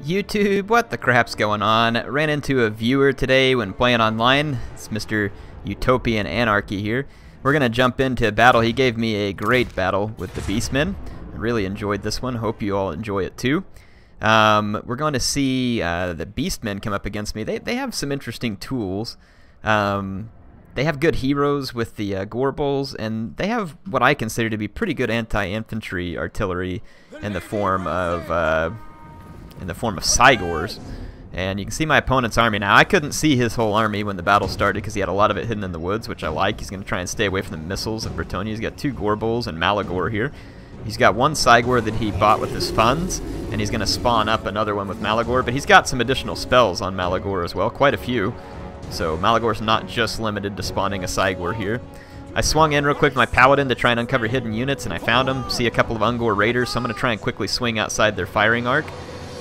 YouTube, what the crap's going on? Ran into a viewer today when playing online. It's Mr. Utopian Anarchy here. We're gonna jump into a battle. He gave me a great battle with the Beastmen. I really enjoyed this one. Hope you all enjoy it too. We're going to see the Beastmen come up against me. They have some interesting tools. They have good heroes with the Gorbles, and they have what I consider to be pretty good anti-infantry artillery in the form of Cygors. And you can see my opponent's army now. I couldn't see his whole army when the battle started because he had a lot of it hidden in the woods, which I like. He's going to try and stay away from the missiles of Bretonnia. He's got 2 Gorbles and Malagor here. He's got 1 Cygor that he bought with his funds, and he's going to spawn up another one with Malagor, but he's got some additional spells on Malagor as well, quite a few. So Malagor's not just limited to spawning a Cygor here. I swung in real quick with my Paladin to try and uncover hidden units, and I found them. See a couple of Ungor Raiders, so I'm going to try and quickly swing outside their firing arc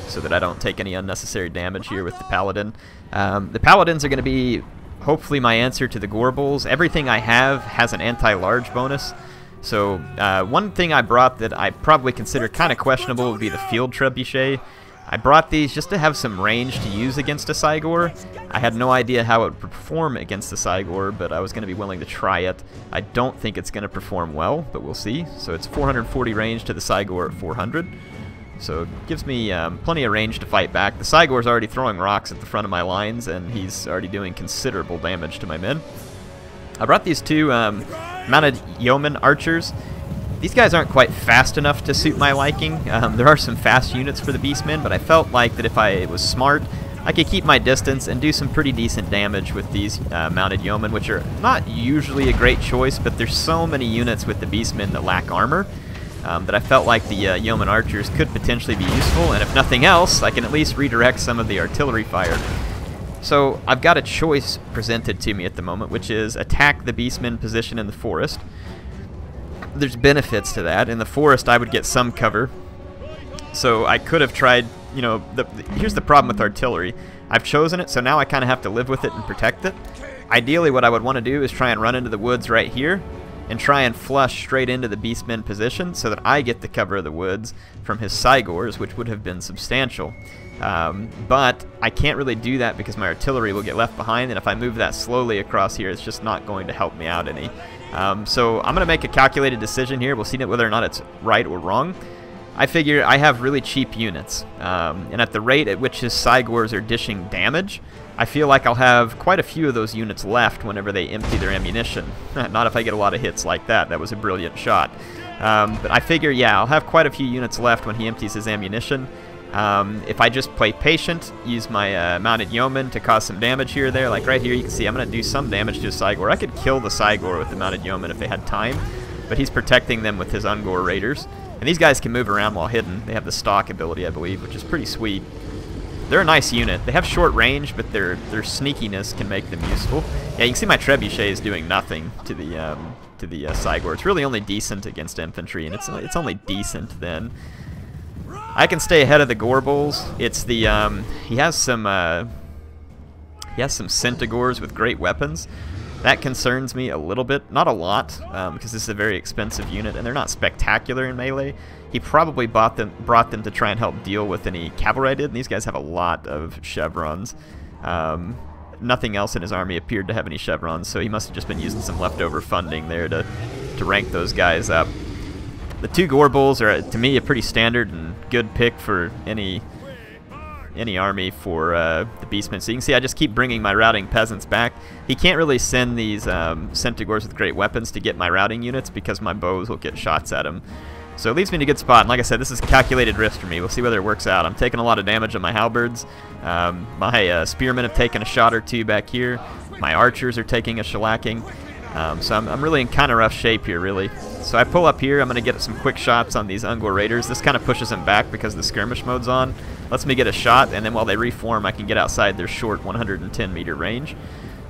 so that I don't take any unnecessary damage here with the Paladin. The Paladins are going to be hopefully my answer to the Gorbles. Everything I have has an anti-large bonus. So one thing I brought that I probably consider kind of questionable would be the Field Trebuchet. I brought these just to have some range to use against a Cygor. I had no idea how it would perform against the Cygor, but I was going to be willing to try it. I don't think it's going to perform well, but we'll see. So it's 440 range to the Cygor at 400. So it gives me plenty of range to fight back. The Cygor's already throwing rocks at the front of my lines, and he's already doing considerable damage to my men. I brought these 2 mounted yeoman archers. These guys aren't quite fast enough to suit my liking. There are some fast units for the Beastmen, but I felt like that if I was smart, I could keep my distance and do some pretty decent damage with these mounted yeomen, which are not usually a great choice, but there's so many units with the Beastmen that lack armor that I felt like the yeoman archers could potentially be useful, and if nothing else, I can at least redirect some of the artillery fire. So I've got a choice presented to me at the moment, which is attack the Beastmen position in the forest. There's benefits to that. In the forest, I would get some cover. So I could have tried, you know, here's the problem with artillery. I've chosen it, so now I kind of have to live with it and protect it. Ideally, what I would want to do is try and run into the woods right here and try and flush straight into the Beastmen position so that I get the cover of the woods from his Cygors, which would have been substantial. But I can't really do that because my artillery will get left behind, and if I move that slowly across here, it's just not going to help me out any. So I'm going to make a calculated decision here. We'll see whether or not it's right or wrong. I figure I have really cheap units, and at the rate at which his Cygors are dishing damage, I feel like I'll have quite a few of those units left whenever they empty their ammunition. Not if I get a lot of hits like that. That was a brilliant shot. But I figure, yeah, I'll have quite a few units left when he empties his ammunition. If I just play patient, use my mounted yeoman to cause some damage here or there, like right here you can see I'm going to do some damage to a Cygor. I could kill the Cygor with the mounted yeoman if they had time, but he's protecting them with his Ungor Raiders. And these guys can move around while hidden. They have the stalk ability, I believe, which is pretty sweet. They're a nice unit. They have short range, but their sneakiness can make them useful. Yeah, you can see my Trebuchet is doing nothing to the Cygor. It's really only decent against infantry, and it's only decent then. I can stay ahead of the Gorbles. It's the he has some Centaurs with great weapons. That concerns me a little bit, not a lot, because this is a very expensive unit and they're not spectacular in melee. He probably brought them to try and help deal with any cavalry I did, and these guys have a lot of chevrons. Nothing else in his army appeared to have any chevrons, so he must have just been using some leftover funding there to rank those guys up. The 2 Gorbles are, to me, a pretty standard and good pick for any army for the Beastmen. So you can see I just keep bringing my routing peasants back. He can't really send these Centaurs with great weapons to get my routing units because my bows will get shots at him. So it leaves me in a good spot. And like I said, this is calculated risk for me. We'll see whether it works out. I'm taking a lot of damage on my halberds. My spearmen have taken a shot or 2 back here. My archers are taking a shellacking. So I'm really in kind of rough shape here, really. So I pull up here. I'm going to get some quick shots on these Ungor Raiders. This kind of pushes them back because the skirmish mode's on. Lets me get a shot, and then while they reform, I can get outside their short 110-meter range.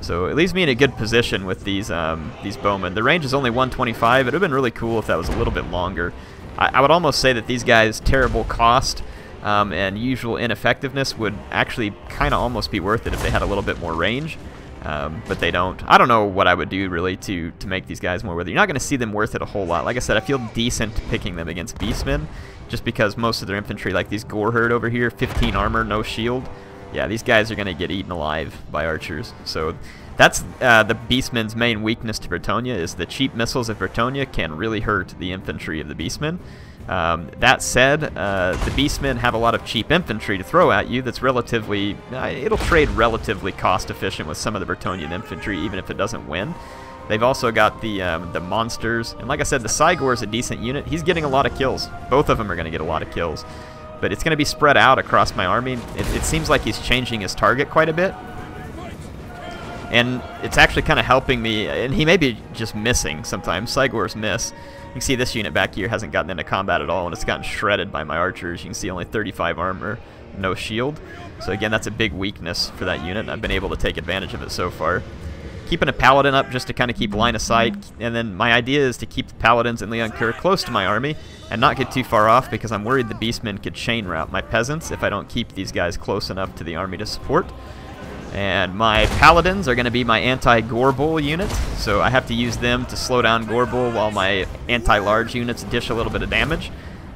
So it leaves me in a good position with these bowmen. The range is only 125. It would have been really cool if that was a little bit longer. I would almost say that these guys' terrible cost and usual ineffectiveness would actually kind of almost be worth it if they had a little bit more range. But they don't. I don't know what I would do really to make these guys more worth it. You're not going to see them worth it a whole lot. Like I said, I feel decent picking them against beastmen, just because most of their infantry, like these Warherd over here, 15 armor, no shield. Yeah, these guys are going to get eaten alive by archers. So that's the beastmen's main weakness to Bretonnia, is the cheap missiles of Bretonnia can really hurt the infantry of the beastmen. That said, the beastmen have a lot of cheap infantry to throw at you that's relatively, it'll trade relatively cost efficient with some of the Bretonnian infantry, even if it doesn't win. They've also got the monsters, and like I said, the Cygor is a decent unit. He's getting a lot of kills. Both of them are going to get a lot of kills. But it's going to be spread out across my army. It seems like he's changing his target quite a bit. And it's actually kind of helping me, and he may be just missing sometimes. Cygors miss. You can see this unit back here hasn't gotten into combat at all, and it's gotten shredded by my archers. You can see only 35 armor, no shield. So again, that's a big weakness for that unit, and I've been able to take advantage of it so far. Keeping a paladin up just to kind of keep line of sight, and then my idea is to keep the paladins and Leon Kerr close to my army and not get too far off, because I'm worried the beastmen could chain route my peasants if I don't keep these guys close enough to the army to support. And my paladins are going to be my anti-Gorbel unit, so I have to use them to slow down Gorbel while my anti-large units dish a little bit of damage.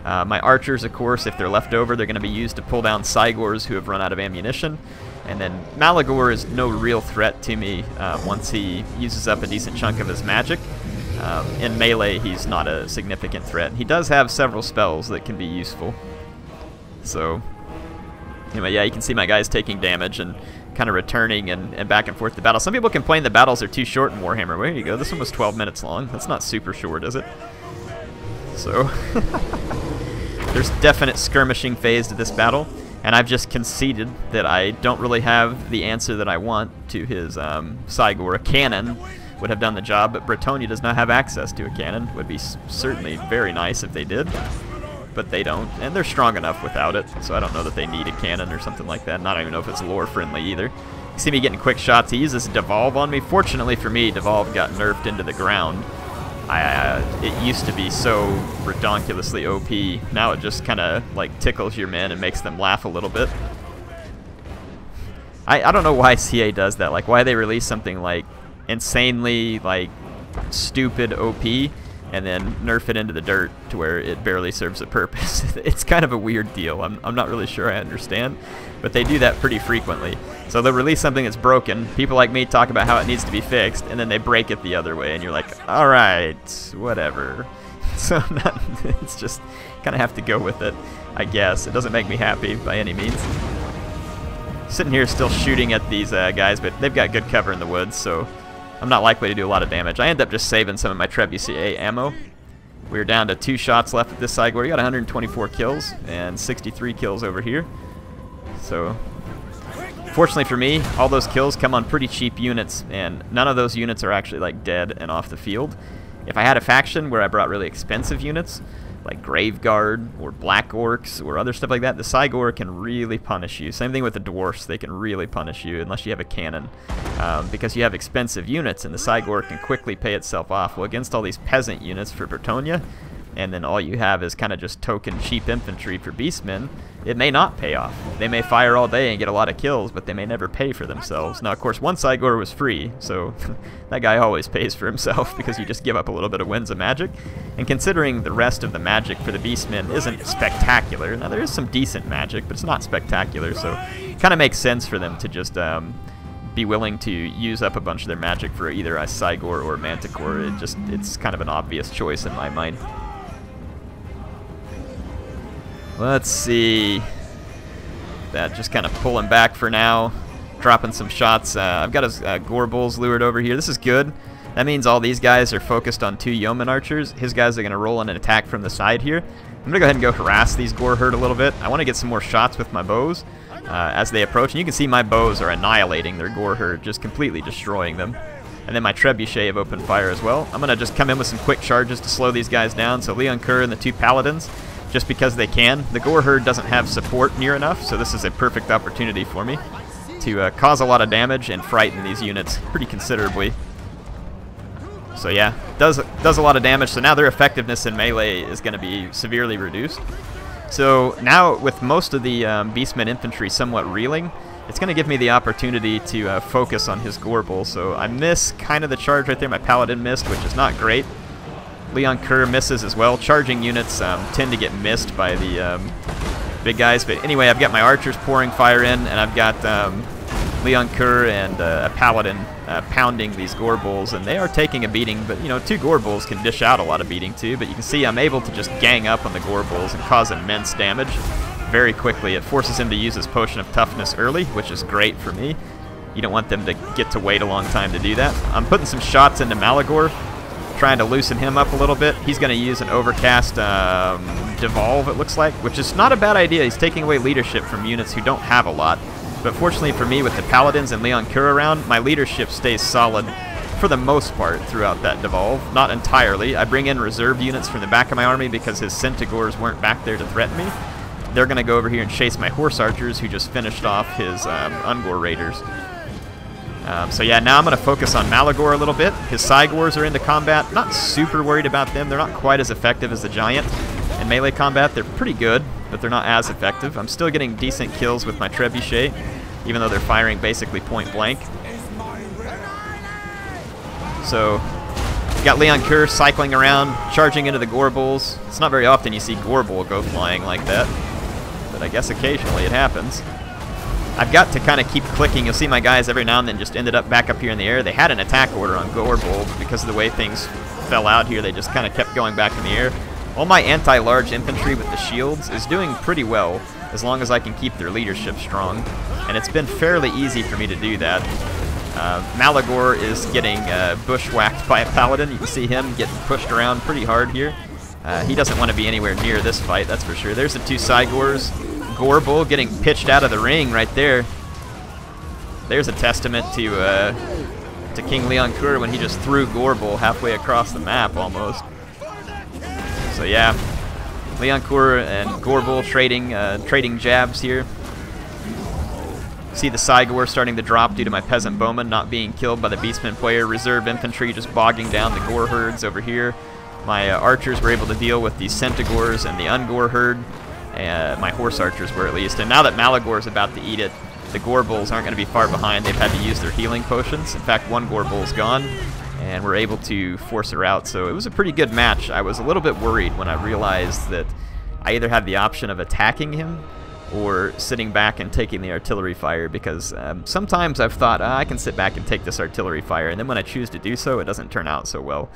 My archers, of course, if they're left over, they're going to be used to pull down Cygors who have run out of ammunition. And then Malagor is no real threat to me once he uses up a decent chunk of his magic. In melee, he's not a significant threat. He does have several spells that can be useful. So, anyway, yeah, you can see my guys taking damage and kind of returning and back and forth to battle. Some people complain the battles are too short in Warhammer. Well, there you go. This one was 12 minutes long. That's not super short, is it? So, there's definite skirmishing phase to this battle, and I've just conceded that I don't really have the answer that I want to his Cygor. A cannon would have done the job, but Bretonnia does not have access to a cannon. Would be certainly very nice if they did, but they don't, and they're strong enough without it, so I don't know that they need a cannon or something like that. And I don't even know if it's lore friendly either. You see me getting quick shots. He uses Devolve on me. Fortunately for me, Devolve got nerfed into the ground. It used to be so redonkulously OP. Now it just kind of like tickles your men and makes them laugh a little bit. I don't know why CA does that. Like, why they release something like insanely like stupid OP and then nerf it into the dirt to where it barely serves a purpose. It's kind of a weird deal. I'm not really sure I understand, but they do that pretty frequently. So they'll release something that's broken. People like me talk about how it needs to be fixed, and then they break it the other way, and you're like, all right, whatever. So it's just kind of have to go with it, I guess. It doesn't make me happy by any means. Sitting here still shooting at these guys, but they've got good cover in the woods, so I'm not likely to do a lot of damage. I end up just saving some of my trebuchet ammo. We're down to 2 shots left with this side. We got 124 kills and 63 kills over here. So, fortunately for me, all those kills come on pretty cheap units, and none of those units are actually like dead and off the field. If I had a faction where I brought really expensive units, like Graveguard or Black Orcs or other stuff like that, the Cygor can really punish you. Same thing with the Dwarfs, they can really punish you unless you have a cannon. Because you have expensive units and the Cygor can quickly pay itself off. Well, against all these peasant units for Bretonnia, and then all you have is kind of just token cheap infantry for beastmen, it may not pay off. They may fire all day and get a lot of kills, but they may never pay for themselves. Now, of course, one Cygor was free, so that guy always pays for himself because you just give up a little bit of winds of magic. And considering the rest of the magic for the beastmen isn't spectacular, now there is some decent magic, but it's not spectacular, so it kind of makes sense for them to just be willing to use up a bunch of their magic for either a Cygor or a Manticore. It's kind of an obvious choice in my mind. Let's see. That just kind of pulling back for now, dropping some shots. I've got his Gorbels lured over here. This is good. That means all these guys are focused on 2 Yeoman Archers. His guys are going to roll in and attack from the side here. I'm going to go ahead and go harass these Warherd a little bit. I want to get some more shots with my bows as they approach. And you can see my bows are annihilating their Warherd, just completely destroying them. And then my trebuchet have opened fire as well. I'm going to just come in with some quick charges to slow these guys down. So Leon Kerr and the 2 Paladins, just because they can. The Warherd doesn't have support near enough, so this is a perfect opportunity for me to cause a lot of damage and frighten these units pretty considerably. So yeah, does a lot of damage, so now their effectiveness in melee is going to be severely reduced. So now with most of the Beastmen infantry somewhat reeling, it's going to give me the opportunity to focus on his Gorbel. So I miss kind of the charge right there. My Paladin missed, which is not great. Leon Kerr misses as well. Charging units tend to get missed by the big guys. But anyway, I've got my archers pouring fire in, and I've got Leon Kerr and a Paladin pounding these Gorbels, and they are taking a beating. But, you know, 2 Gorbels can dish out a lot of beating too. But you can see I'm able to just gang up on the Gorbels and cause immense damage very quickly. It forces him to use his Potion of Toughness early, which is great for me. You don't want them to get to wait a long time to do that. I'm putting some shots into Malagor, trying to loosen him up a little bit. He's going to use an Overcast Devolve, it looks like, which is not a bad idea. He's taking away leadership from units who don't have a lot. But fortunately for me, with the Paladins and Leon Kerr around, my leadership stays solid for the most part throughout that Devolve. Not entirely. I bring in reserve units from the back of my army because his Centaurs weren't back there to threaten me. They're going to go over here and chase my Horse Archers, who just finished off his Ungor Raiders. So yeah, now I'm going to focus on Malagor a little bit. His Cygors are into combat. Not super worried about them. They're not quite as effective as the Giant. In melee combat, they're pretty good, but they're not as effective. I'm still getting decent kills with my Trebuchet, even though they're firing basically point blank. So, got Leon Kerr cycling around, charging into the Gorbels. It's not very often you see Gorbel go flying like that, but I guess occasionally it happens. I've got to kind of keep clicking. You'll see my guys every now and then just ended up back up here in the air. They had an attack order on Gorbel, but because of the way things fell out here, they just kind of kept going back in the air. All my anti-large infantry with the shields is doing pretty well, as long as I can keep their leadership strong, and it's been fairly easy for me to do that. Malagor is getting bushwhacked by a Paladin. You can see him getting pushed around pretty hard here. He doesn't want to be anywhere near this fight, that's for sure. There's the 2 Cygors. Gorbel getting pitched out of the ring right there. There's a testament to King Leon Kerr when he just threw Gorbel halfway across the map almost. So yeah, Leon Kerr and Gorbel trading jabs here. See the Cygor starting to drop due to my Peasant Bowman not being killed by the Beastman player. Reserve infantry just bogging down the Gore herds over here. My archers were able to deal with the Centaurs and the Ungor herd. My Horse Archers were at least. And now that Malagor is about to eat it, the Gorbels aren't going to be far behind. They've had to use their healing potions. In fact, 1 Gorbel's gone, and we're able to force her out. So it was a pretty good match. I was a little bit worried when I realized that I either had the option of attacking him or sitting back and taking the artillery fire, because sometimes I've thought, I can sit back and take this artillery fire, and then when I choose to do so, it doesn't turn out so well.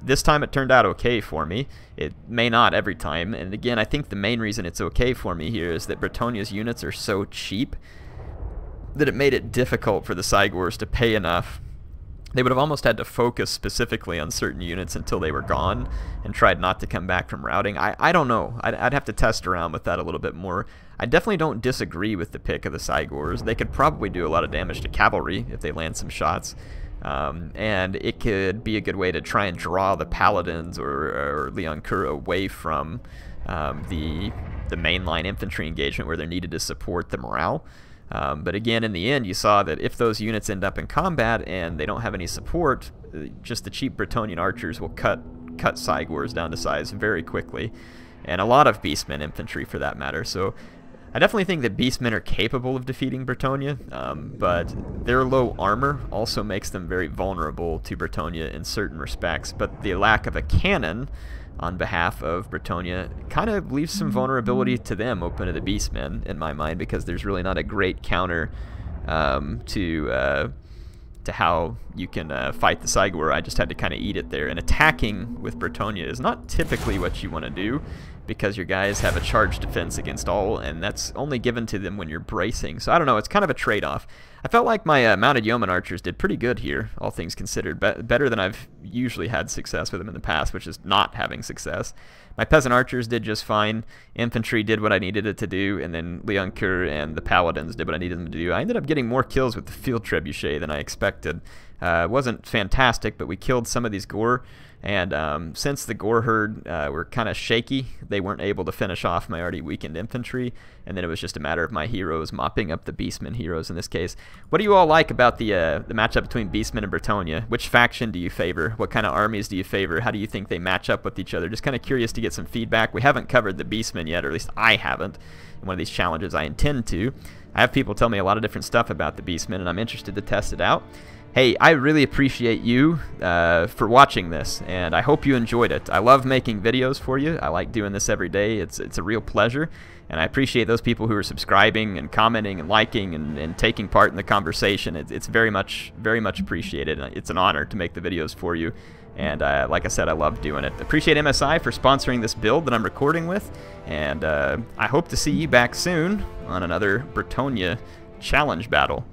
This time it turned out okay for me. It may not every time, and again, I think the main reason it's okay for me here is that Bretonnia's units are so cheap that it made it difficult for the Cygors to pay enough. They would have almost had to focus specifically on certain units until they were gone and tried not to come back from routing. I don't know. I'd have to test around with that a little bit more. I definitely don't disagree with the pick of the Cygors. They could probably do a lot of damage to cavalry if they land some shots. And it could be a good way to try and draw the Paladins or Leon Kerr away from the mainline infantry engagement where they're needed to support the morale. But again, in the end, you saw that if those units end up in combat and they don't have any support, just the cheap Bretonnian archers will cut Cygors down to size very quickly, and a lot of Beastmen infantry for that matter. So I definitely think that Beastmen are capable of defeating Bretonnia, but their low armor also makes them very vulnerable to Bretonnia in certain respects. But the lack of a cannon on behalf of Bretonnia kind of leaves some vulnerability to them open to the Beastmen, in my mind, because there's really not a great counter to how you can fight the Cygor. I just had to kind of eat it there. And attacking with Bretonnia is not typically what you want to do, because your guys have a charge defense against all, and that's only given to them when you're bracing. So I don't know, it's kind of a trade-off. I felt like my mounted yeoman archers did pretty good here, all things considered, better than I've usually had success with them in the past, which is not having success. My peasant archers did just fine. Infantry did what I needed it to do, and then Leon Kerr and the Paladins did what I needed them to do. I ended up getting more kills with the field trebuchet than I expected, It wasn't fantastic, but we killed some of these gore. And since the gore herd were kind of shaky, they weren't able to finish off my already weakened infantry, and then it was just a matter of my heroes mopping up the beastmen heroes in this case. What do you all like about the matchup between beastmen and Bretonnia? Which faction do you favor? What kind of armies do you favor? How do you think they match up with each other? Just kind of curious to get some feedback. We haven't covered the beastmen yet, or at least I haven't. In one of these challenges I intend to. I have people tell me a lot of different stuff about the beastmen, and I'm interested to test it out. Hey, I really appreciate you for watching this, and I hope you enjoyed it. I love making videos for you. I like doing this every day. It's a real pleasure, and I appreciate those people who are subscribing and commenting and liking and taking part in the conversation. It's very much appreciated. It's an honor to make the videos for you, and like I said, I love doing it. Appreciate MSI for sponsoring this build that I'm recording with, and I hope to see you back soon on another Bretonnia challenge battle.